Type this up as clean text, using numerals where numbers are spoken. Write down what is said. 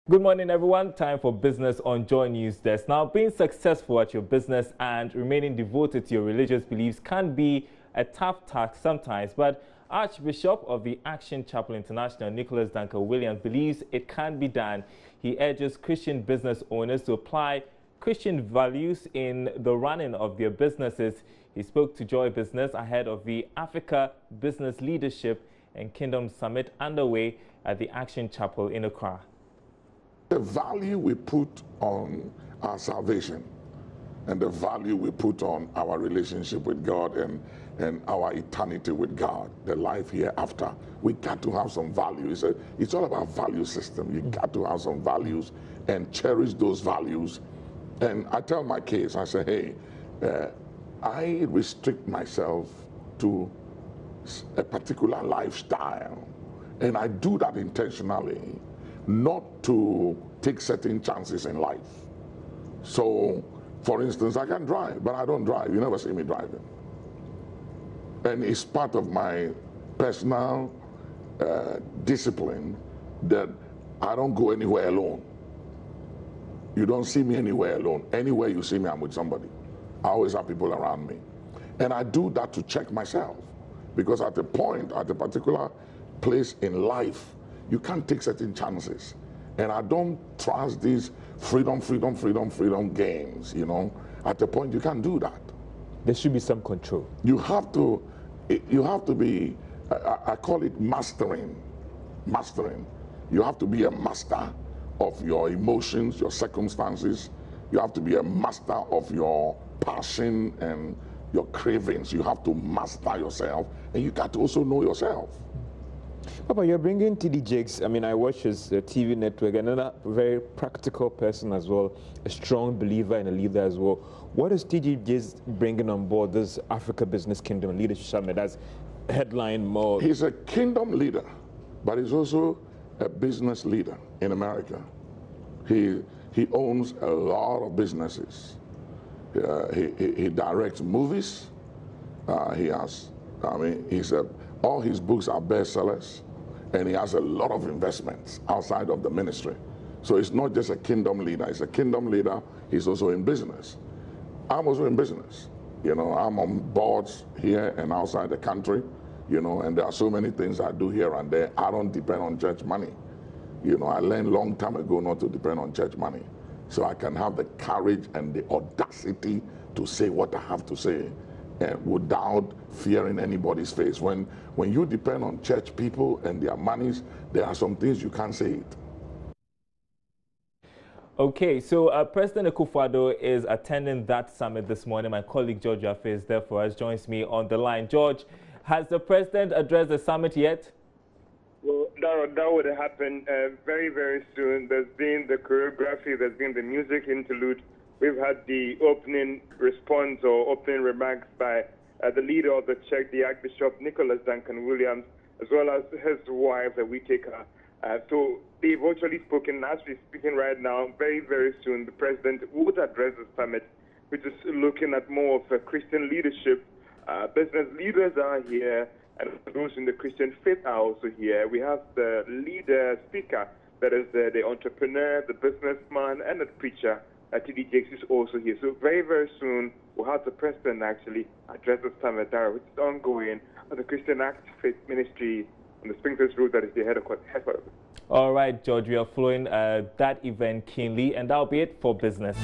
Good morning, everyone. Time for business on Joy News Desk. Now, being successful at your business and remaining devoted to your religious beliefs can be a tough task sometimes, but Archbishop of the Action Chapel International, Nicholas Duncan Williams, believes it can be done. He urges Christian business owners to apply Christian values in the running of their businesses. He spoke to Joy Business ahead of the Africa Business Leadership and Kingdom Summit underway at the Action Chapel in Accra. The value we put on our salvation and the value we put on our relationship with God and our eternity with God, the life hereafter, we got to have some value. It's all about value system. You got to have some values and cherish those values. And I tell my kids, I say, hey, I restrict myself to a particular lifestyle. And I do that intentionally, not to take certain chances in life. So, for instance, I can drive, but I don't drive. You never see me driving. And it's part of my personal discipline that I don't go anywhere alone. You don't see me anywhere alone. Anywhere you see me, I'm with somebody. I always have people around me. And I do that to check myself. Because at a point, at a particular place in life, you can't take certain chances. And I don't trust these freedom games, you know. At a point, you can't do that. There should be some control. You have to be, I call it mastering. Mastering. You have to be a master of your emotions, your circumstances. You have to be a master of your passion and your cravings. You have to master yourself, and you got to also know yourself. Papa, you're bringing TD Jakes. I mean, I watch his TV network, another very practical person as well, a strong believer and a leader as well. What is TD Jakes bringing on board this Africa Business Kingdom Leadership Summit as headline mode? He's a kingdom leader, but he's also a business leader in America. He owns a lot of businesses. He directs movies. All his books are bestsellers, and he has a lot of investments outside of the ministry. So it's not just a kingdom leader. He's a kingdom leader. He's also in business. I'm also in business. You know, I'm on boards here and outside the country, you know, and there are so many things I do here and there. I don't depend on church money. You know, I learned a long time ago not to depend on church money. So I can have the courage and the audacity to say what I have to say without fearing anybody's face. When you depend on church people and their monies, there are some things you can't say it. Okay, so President Akufo-Addo is attending that summit this morning. My colleague George Jaffe is there for us, joins me on the line. George, has the president addressed the summit yet? Well, that would happen very, very soon. There's been the choreography, there's been the music interlude. We've had the opening response or opening remarks by the leader of the church, the Archbishop Nicholas Duncan Williams, as well as his wife, that we take her. So they've actually spoken. As we're speaking right now, very, very soon, the president would address the summit, which is looking at more of a Christian leadership. Business leaders are here, and those in the Christian faith are also here. We have the leader speaker, that is the entrepreneur, the businessman, and the preacher. TD Jakes is also here. So very, very soon, we'll have the president actually address the summit, which is ongoing at the Christian Active Faith Ministry on the Springfield Road, that is the headquarters. All right, George, we are following that event keenly, and that'll be it for business.